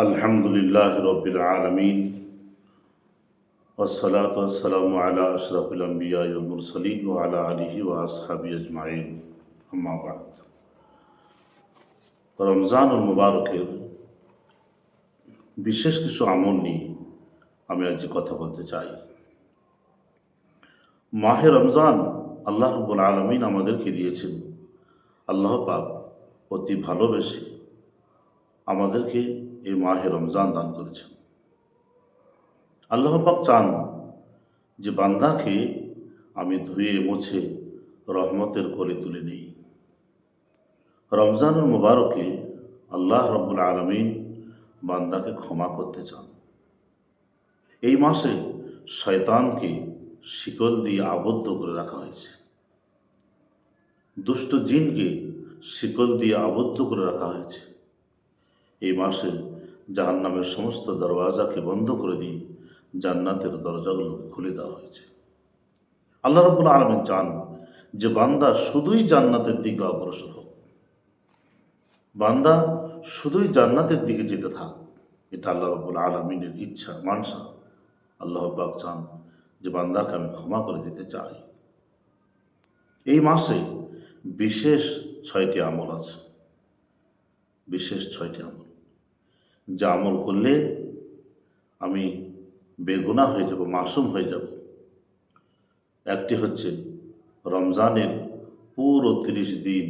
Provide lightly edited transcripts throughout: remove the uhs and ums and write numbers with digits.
আলহামদুলিল্লাহ রব্বিল আলামিন ওয়াসসালাতু ওয়াসসালামু আলা আশরাফিল আম্বিয়া ওয়াল মুরসালিন ওয়া আলা আলিহি ওয়া আসহাবিহি আজমাইন আম্মা বাদ। রমজানুল মুবারকের বিশেষ কিছু আমল নিয়ে আমি আজ কথা বলতে চাই। মাহে রমজান আল্লাহ রাব্বুল আলামিন আমাদেরকে দিয়েছেন। আল্লাহ পাক অতি ভালোবেসে আমাদেরকে এই মাহে রমজান দান করেছেন। আল্লাহ পাক চান যে বান্দাকে আমি ধুয়ে মুছে রহমতের কোলে তুলে নিই। রমজানুল মুবারকে আল্লাহ রাব্বুল আলামিন বান্দাকে ক্ষমা করতে চান। এই মাসে শয়তানকে শিকল দিয়ে আবদ্ধ করে রাখা হয়েছে, দুষ্ট জিনকে শিকল দিয়ে আবদ্ধ করে রাখা হয়েছে। এই মাসে জাহান্নামের সমস্ত দরওয়াজাকে বন্ধ করে দিয়ে জান্নাতের দরজাগুলোকে খুলে দেওয়া হয়েছে। আল্লাহ রাব্বুল আলামিন চান যে বান্দা শুধুই জান্নাতের দিকে অগ্রসর হোক, বান্দা শুধুই জান্নাতের দিকে যেতে থাক। এটা আল্লাহ রাব্বুল আলামিনের ইচ্ছা, মানসা। আল্লাহ পাক চান যে বান্দাকে আমি ক্ষমা করে দিতে চাই। এই মাসে বিশেষ 6টি আমল আছে, বিশেষ 6টি আমল, যা আমল করলে আমি বেগুনাহ হয়ে যাব, মাসুম হয়ে যাব। একটি হচ্ছে রমজানের পুরো 30 দিন,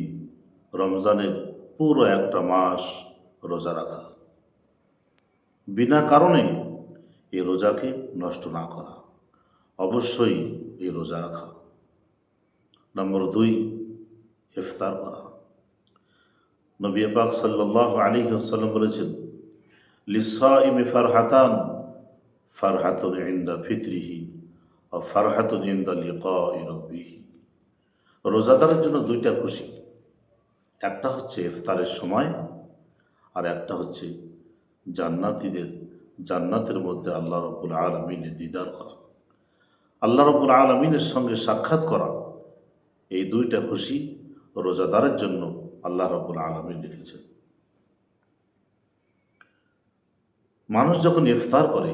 রমজানের পুরো একটা মাস রোজা রাখা, বিনা কারণে এই রোজাকে নষ্ট না করা, অবশ্যই এই রোজা রাখা। নম্বর 2, ইফতার করা। নবী পাক সাল্লাল্লাহু আলাইহি ওয়াসাল্লাম বলেছেন, লিসাইমি ফারহাতান, ফারহাতুন ইনদা ফিতরিহি ওয়া ফারহাতুন ইনদা লিকাই রাব্বিহি। রোজাদারের জন্য 2টা খুশি, একটা হচ্ছে ইফতারের সময়, আর একটা হচ্ছে জান্নাতীদের জান্নাতের মধ্যে আল্লাহ রাব্বুল আলামিনের দিদার করা, আল্লাহ রাব্বুল আলামিনের সঙ্গে সাক্ষাৎ করা। এই 2টা খুশি রোজাদারের জন্য আল্লাহ রাব্বুল আলামিন লিখেছেন। মানুষ যখন ইফতার করে,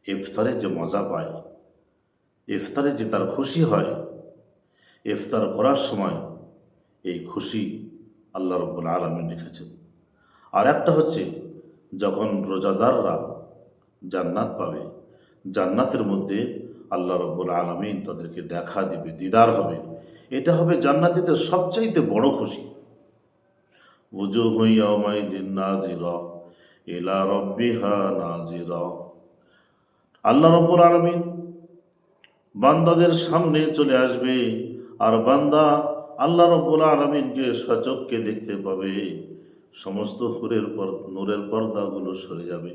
ইফতারের যে মজা পায়, ইফতারে যে তার খুশি হয়, ইফতার করার সময় এই খুশি আল্লাহ রাব্বুল আলামিন লিখেছেন। আর একটা হচ্ছে যখন রোজাদাররা জান্নাত পাবে, জান্নাতের মধ্যে আল্লাহ রাব্বুল আলামিন তাদেরকে দেখা দিবে, দিদার হবে। এটা হবে জান্নাতীদের সবচাইতে বড় খুশি। ওযুহু ইয়াওমাইযিন নাযিরা ইলা রাব্বিহা নাযিরা। আল্লাহ রাব্বুল আলামিন বান্দাদের সামনে চলে আসবে, আর বান্দা আল্লাহ রাব্বুল আলামিনকে সচক্ষে দেখতে পাবে। সমস্ত নূরের পর্দাগুলো সরে যাবে।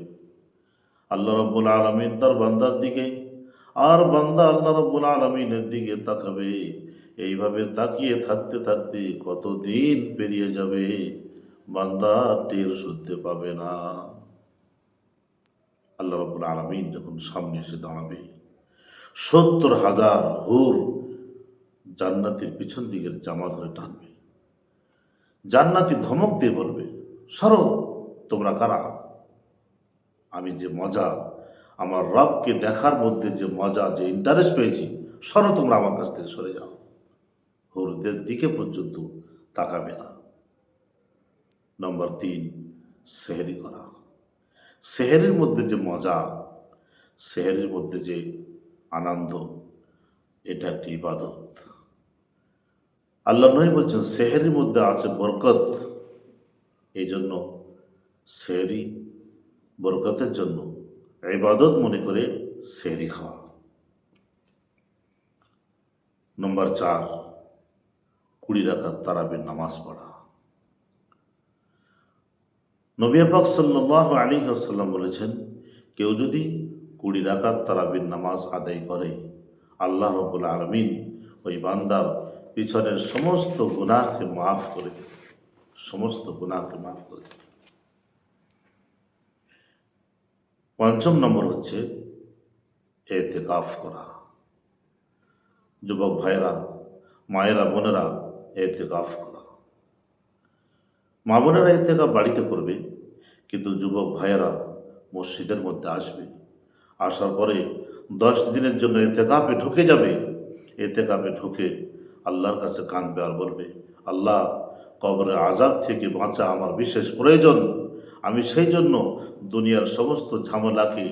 আল্লাহ রাব্বুল আলামিন তার বান্দার দিকে, আর বান্দা আল্লাহ রাব্বুল আলামিনের দিকে তাকাবে। এইভাবে তাকিয়ে থাকতে থাকতে কতদিন পেরিয়ে যাবে বান্দা টের শুনতে পাবে না। আল্লাহ রাব্বুল আলামিন যখন সামনে এসে দাঁড়াবে, 70,000 হুর জান্নাতের পিছন দিকের জামা ধরে টানবে। জান্নাতি ধমক দিয়ে বলবে, সরো, তোমরা কারা? আমি যে মজা, আমার রবকে দেখার মধ্যে যে মজা, যে ইন্টারেস্ট পেয়েছি, সরো, তোমরা আমার কাছ থেকে সরে যাও। হুরদের দিকে পর্যন্ত তাকাবে না। নম্বর 3, সেহরি করা। সেহরির মধ্যে যে মজা, সেহরির মধ্যে যে আনন্দ, এটা একটি ইবাদত। আল্লাহ নবী বলছেন সেহরির মধ্যে আছে বরকত। এই জন্য সেহরি বরকতের জন্য ইবাদত মনে করে সেহরি খাওয়া। নম্বর 4, 20 রাকাত তারাবির নামাজ পড়া। নবী পাক সাল্লাল্লাহু আলাইহি ওয়াসাল্লাম বলেছেন, কেউ যদি 20 রাকাত তারাবির নামাজ আদায় করে, আল্লাহ রাব্বুল আলামিন ওই বান্দার পিছনের সমস্ত গুনাহকে মাফ করে দেবে, সমস্ত গুনাহকে মাফ করে দেবে। 5 নম্বর হচ্ছে ইতিকাফ করা। যুবক ভাইরা, মায়েরা, বোনেরা, ইতিকাফ করা। মা বোনেরা ইতিকাফ বাড়িতে করবে, কিন্তু যুবক ভাইয়েরা মসজিদের মধ্যে আসবে, আসার পরে 10 দিনের জন্য এতেকাফে ঢুকে যাবে। এতেকাফে ঢুকে আল্লাহর কাছে কাঁদবে আর বলবে, আল্লাহ, কবরের আযাব থেকে বাঁচা আমার বিশেষ প্রয়োজন। আমি সেই জন্য দুনিয়ার সমস্ত ঝামেলাকে,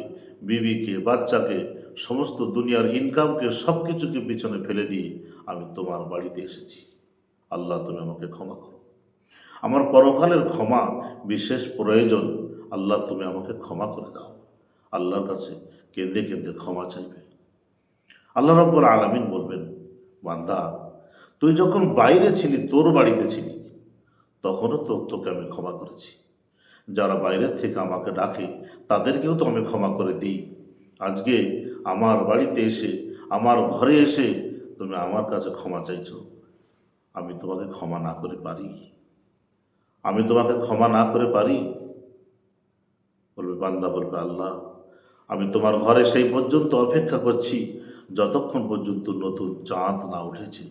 বিবিকে, বাচ্চাকে, সমস্ত দুনিয়ার ইনকামকে, সব কিছুকে পিছনে ফেলে দিয়ে আমি তোমার বাড়িতে এসেছি। আল্লাহ, তুমি আমাকে ক্ষমা করো। আমার পরকালের ক্ষমা বিশেষ প্রয়োজন। আল্লাহ, তুমি আমাকে ক্ষমা করে দাও। আল্লাহর কাছে কেঁদে কেঁদে ক্ষমা চাইবে। আল্লাহ রাব্বুল আলামিন বলবেন, বান্দা, তুই যখন বাইরে ছিলি, তোর বাড়িতে ছিলি, তখনও তো তোকে আমি ক্ষমা করেছি। যারা বাইরের থেকে আমাকে ডাকে তাদেরকেও তো আমি ক্ষমা করে দিই। আজকে আমার বাড়িতে এসে, আমার ঘরে এসে তুমি আমার কাছে ক্ষমা চাইছো, আমি তোমাকে ক্ষমা না করে পারি? আমি তোমাকে ক্ষমা না করে পারি? বলবে বান্দা, বলবে আল্লাহ, আমি তোমার ঘরে সেই পর্যন্ত অপেক্ষা করছি যতক্ষণ পর্যন্ত নতুন চাঁদ না উঠেছে,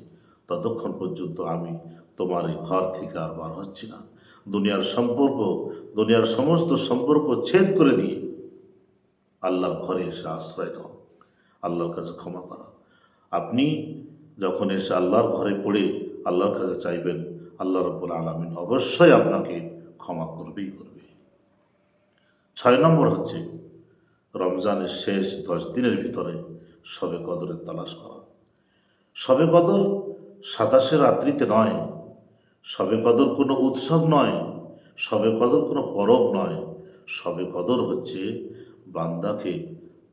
ততক্ষণ পর্যন্ত আমি তোমার এই ঘর থেকে আর বার হচ্ছি না। দুনিয়ার সম্পর্ক, দুনিয়ার সমস্ত সম্পর্ক ছেদ করে দিয়ে আল্লাহর ঘরে এসে আশ্রয় নাও, আল্লাহর কাছে ক্ষমা করা। আপনি যখন এসে আল্লাহর ঘরে পড়ে আল্লাহর কাছে চাইবেন, আল্লাহ রাব্বুল আলামিন অবশ্যই আপনাকে ক্ষমা করবেই করবে। 6 নম্বর হচ্ছে রমজানের শেষ 10 দিনের ভিতরে শবে কদরের তালাশ করা। শবে কদর 27 রাত্রিতে নয়, শবে কদর কোনো উৎসব নয়, শবে কদর কোনো পরব নয়। শবে কদর হচ্ছে বান্দাকে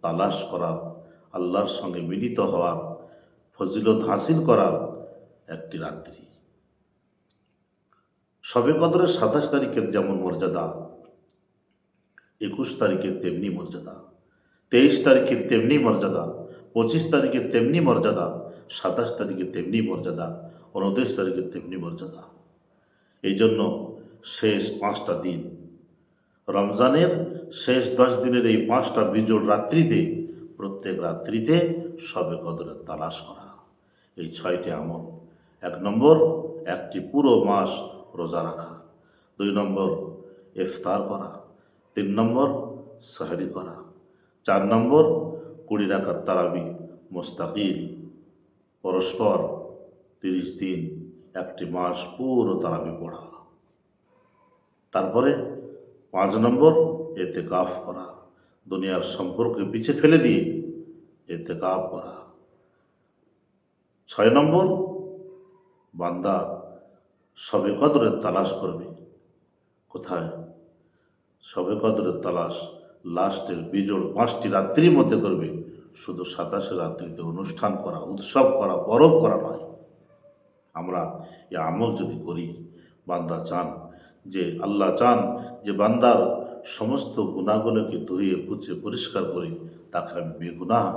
তালাশ করা, আল্লাহর সঙ্গে মিলিত হওয়ার, ফজিলত হাসিল করার একটি রাত্রি। শবে কদরের 27 তারিখের যেমন মর্যাদা, 21 তারিখের তেমনি মর্যাদা, 23 তারিখের তেমনি মর্যাদা, 25 তারিখের তেমনি মর্যাদা, 27 তারিখের তেমনি মর্যাদা, 29 তারিখের তেমনি মর্যাদা। এই জন্য শেষ 5টা দিন, রমজানের শেষ 10 দিনের এই 5টা বিজোড় রাত্রিতে, প্রত্যেক রাত্রিতে শবে কদরের তালাশ করা। এই 6টি আমল: 1 নম্বর, একটি পুরো মাস রোজা রাখা; 2 নম্বর, ইফতার করা; 3 নম্বর, সাহরি করা; 4 নম্বর, 20 রাকাত তারাবি মুস্তাকিল, পরস্পর 30 দিন, একটি মাস পুরো তারাবি পড়া। তারপরে 5 নম্বর, এতেকাফ করা, দুনিয়ার সম্পর্কে পিছে ফেলে দিয়ে এতেকাফ করা। 6 নম্বর, বান্দা শবে কদরের তালাশ করবে। কোথায়? শবে কদরের তালাশ লাস্টের বিজোড় 5টি রাত্রির মধ্যে করবে। শুধু 27 রাত্রিতে অনুষ্ঠান করা, উৎসব করা, পরব করা নয়। আমরা এই আমল যদি করি, বান্দা চান যে, আল্লাহ চান যে বান্দার সমস্ত গুনাহগুলোকে ধুয়ে পুছে পরিষ্কার করে তাকে আমি বেগুনাহ,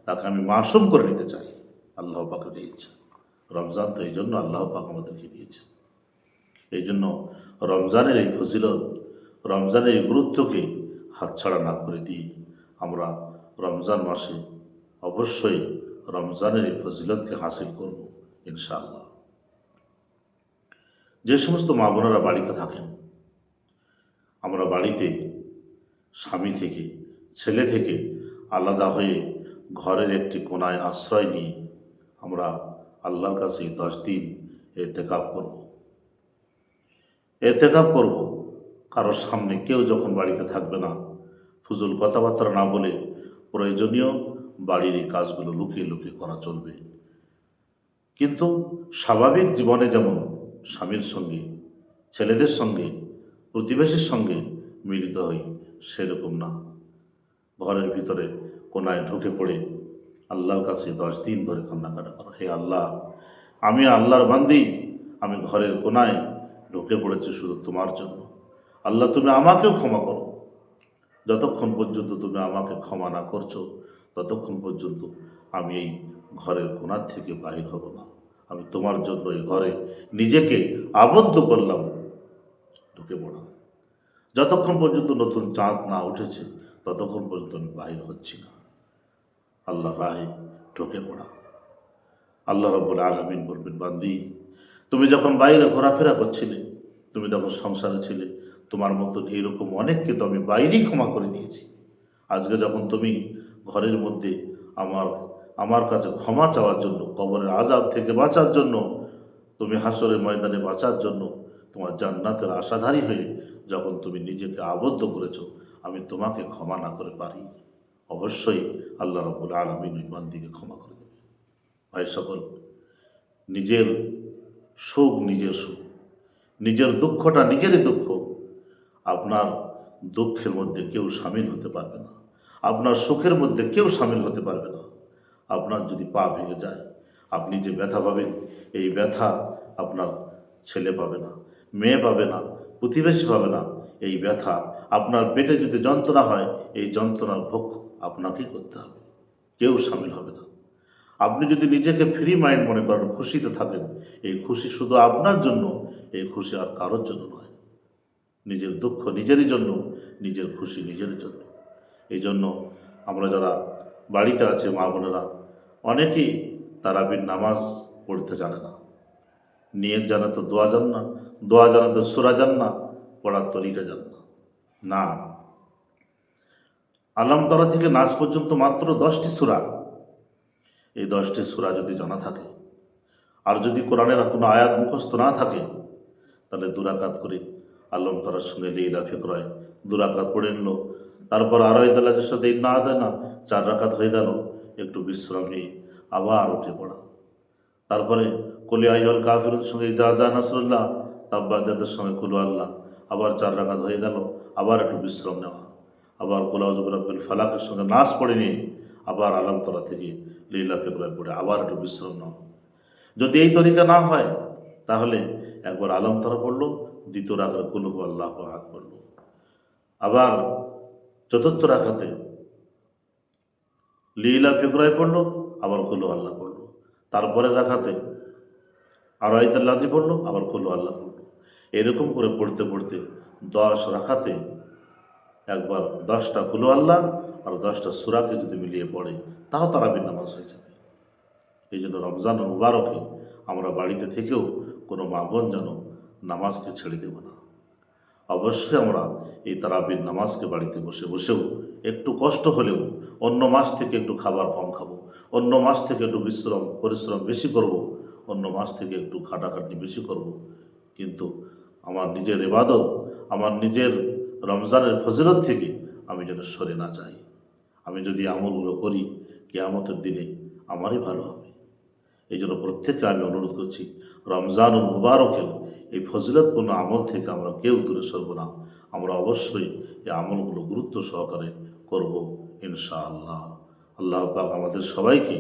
তাকে আমি মাসুম করে নিতে চাই। আল্লাহ পাকের এই ইচ্ছা। রমজান তো এই জন্য আল্লাহ পাক আমাদেরকে দিয়েছে। এই জন্য রমজানের এই ফজিলত, রমজানের এই গুরুত্বকে হাতছাড়া না করে দিই। আমরা রমজান মাসে অবশ্যই রমজানের এই ফজিলতকে হাসিল করব ইনশাআল্লাহ। যে সমস্ত মা বোনেরা বাড়িতে থাকেন, আমরা বাড়িতে স্বামী থেকে, ছেলে থেকে আলাদা হয়ে ঘরের একটি কোণায় আশ্রয় নিয়ে আমরা আল্লাহর কাছে 10 দিন এতেকাফ করব। এতেকাফ করব কারোর সামনে, কেউ যখন বাড়িতে থাকবে না, ফুজুল কথাবার্তা না বলে প্রয়োজনীয় বাড়ির এই কাজগুলো লুকিয়ে লুকিয়ে করা চলবে। কিন্তু স্বাভাবিক জীবনে যেমন স্বামীর সঙ্গে, ছেলেদের সঙ্গে, প্রতিবেশীর সঙ্গে মিলিত হই, সেরকম না। ঘরের ভিতরে কোনায় ঢুকে পড়ে আল্লাহর কাছে 10 দিন ধরে কান্নাকাটা করা, হে আল্লাহ, আমি আল্লাহর বান্দি, আমি ঘরের কোনায় ঢুকে পড়েছি শুধু তোমার জন্য। আল্লাহ, তুমি আমাকেও ক্ষমা করো। যতক্ষণ পর্যন্ত তুমি আমাকে ক্ষমা না করছো, ততক্ষণ পর্যন্ত আমি এই ঘরের কোণার থেকে বাহির হব না। আমি তোমার জন্য এই ঘরে নিজেকে আবদ্ধ করলাম, ঢুকে পড়া। যতক্ষণ পর্যন্ত নতুন চাঁদ না উঠেছে, ততক্ষণ পর্যন্ত আমি বাহির হচ্ছি না। আল্লাহ রাহে ঢুকে পড়া। আল্লাহ রাব্বুল আলামিন বলবেন, বান্দি, তুমি যখন বাইরে ঘোরাফেরা করছিলে, তুমি যখন সংসারে ছিলে, তোমার মতন এইরকম অনেককে তো আমি বাইরেই ক্ষমা করে দিয়েছি। আজকে যখন তুমি ঘরের মধ্যে আমার আমার কাছে ক্ষমা চাওয়ার জন্য, কবরের আযাব থেকে বাঁচার জন্য, তুমি হাসরের ময়দানে বাঁচার জন্য, তোমার জান্নাতের আশাধারী হয়ে যখন তুমি নিজেকে আবদ্ধ করেছো, আমি তোমাকে ক্ষমা না করে পারি? অবশ্যই আল্লাহ রাব্বুল আলামিন ওই বান্দিকে ক্ষমা করে দেবে। ভাই সকল, নিজের সুখ নিজের সুখ, নিজের দুঃখটা নিজেরই দুঃখ। আপনার দুঃখের মধ্যে কেউ সামিল হতে পারবে না, আপনার সুখের মধ্যে কেউ সামিল হতে পারবে না। আপনার যদি পা ভেঙে যায়, আপনি যে ব্যথা পাবেন, এই ব্যথা আপনার ছেলে পাবে না, মেয়ে পাবে না, প্রতিবেশী পাবে না। এই ব্যথা আপনার পেটে যদি যন্ত্রণা হয়, এই যন্ত্রণার ভোগ আপনাকেই করতে হবে, কেউ সামিল হবে না। আপনি যদি নিজেকে ফ্রি মাইন্ড মনে করেন, খুশিতে থাকেন, এই খুশি শুধু আপনার জন্য, এই খুশি আর কারোর জন্য নয়। নিজের দুঃখ নিজেরই জন্য, নিজের খুশি নিজের জন্য। এই জন্য আমরা যারা বাড়িতে আছে মা বোনেরা, অনেকেই তারাবির নামাজ পড়তে জানে না। নিয়ত জানে তো দোয়া জান না, দোয়া জানে তো সূরা জান না, পড়ার তরিকা জান না। না, আলাম তরা থেকে নাচ পর্যন্ত মাত্র 10টি সূরা। এই 10টি সূরা যদি জানা থাকে, আর যদি কোরআনের কোনো আয়াত মুখস্থ না থাকে, তাহলে দুরাকাত করে আলম তরার সঙ্গে লীলা ফিকরায় দুরাকাত পড়ে নিল, তারপর আড়াই তালাকের সাথে না দেয় না, 4 রাকাত হয়ে গেল, একটু বিশ্রাম নিয়ে আবার উঠে পড়া। তারপরে কলি আইয়ুল কাফিরুনের সঙ্গে যা যা নাসরুল্লাহ, তাব্বাদের সঙ্গে কুলু আল্লাহ, আবার 4 রাকাত হয়ে গেল, আবার একটু বিশ্রাম নেওয়া, আবার কুলাউযু বিরাব্বিল ফালাকের সঙ্গে নাচ পড়ে নিয়ে আবার আলম তরা থেকে লীলা ফিকরায় পড়ে আবার একটু বিশ্রাম নেওয়া। যদি এই তরিকা না হয়, তাহলে একবার আলম তরা পড়লো, দ্বিতীয় রাখাতে কুল হু আল্লাহু আহাদ পড়লো, আবার চতুর্থ রাখাতে লীলা ফিকরায় পড়লো, আবার কুল হু আল্লাহ পড়লো, তারপরে রাখাতে আড়াইতাল্লাহি পড়লো, আবার কুল হু আল্লাহ পড়লো। এরকম করে পড়তে পড়তে 10 রাখাতে একবার 10টা কুল হু আল্লাহ আর 10টা সূরাকে যদি মিলিয়ে পড়ে, তাও তারাবির নামাজ হয়ে যাবে। এই জন্য রমজান মুবারকে আমরা বাড়িতে থেকেও কোনো মা বোন যেন নামাজকে ছেড়ে দেব না। অবশ্যই আমরা এই তারাবির নামাজকে বাড়িতে বসে বসেও একটু কষ্ট হলেও, অন্য মাস থেকে একটু খাবার কম খাবো, অন্য মাস থেকে একটু পরিশ্রম বেশি করব, অন্য মাস থেকে একটু খাটাখাটনি বেশি করব, কিন্তু আমার নিজের ইবাদত, আমার নিজের রমজানের ফজিলত থেকে আমি যেন সরে না যাই। আমি যদি আমলগুলো করি, কিয়ামতের দিনে আমারই ভালো হবে। এই জন্য প্রত্যেককে আমি অনুরোধ করছি, রমজানুল মুবারকের এই ফজিলতপূর্ণ আমল থেকে আমরা কেউ দূরে সরব না। আমরা অবশ্যই এই আমলগুলো গুরুত্ব সহকারে করব ইনশাআল্লাহ। আল্লাহ পাক আমাদের সবাইকে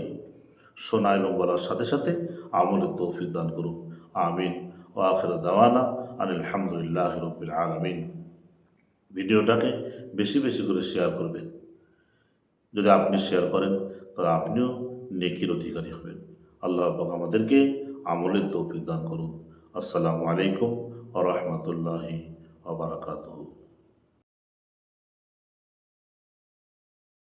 শোনা এবং বলার সাথে সাথে আমলের তৌফিক দান করুন। আমিন। ও আখির দাওয়ানা আনিল হামদুলিল্লাহি রাব্বিল আলামিন। ভিডিওটাকে বেশি বেশি করে শেয়ার করবেন। যদি আপনি শেয়ার করেন, তাহলে আপনিও নেকির অধিকারী হবেন। আল্লাহ পাক আমাদেরকে আমলের তৌফিক দান করুন। আসসালামু আলাইকুম ওয়া রাহমাতুল্লাহি ওয়া বারাকাতুহু।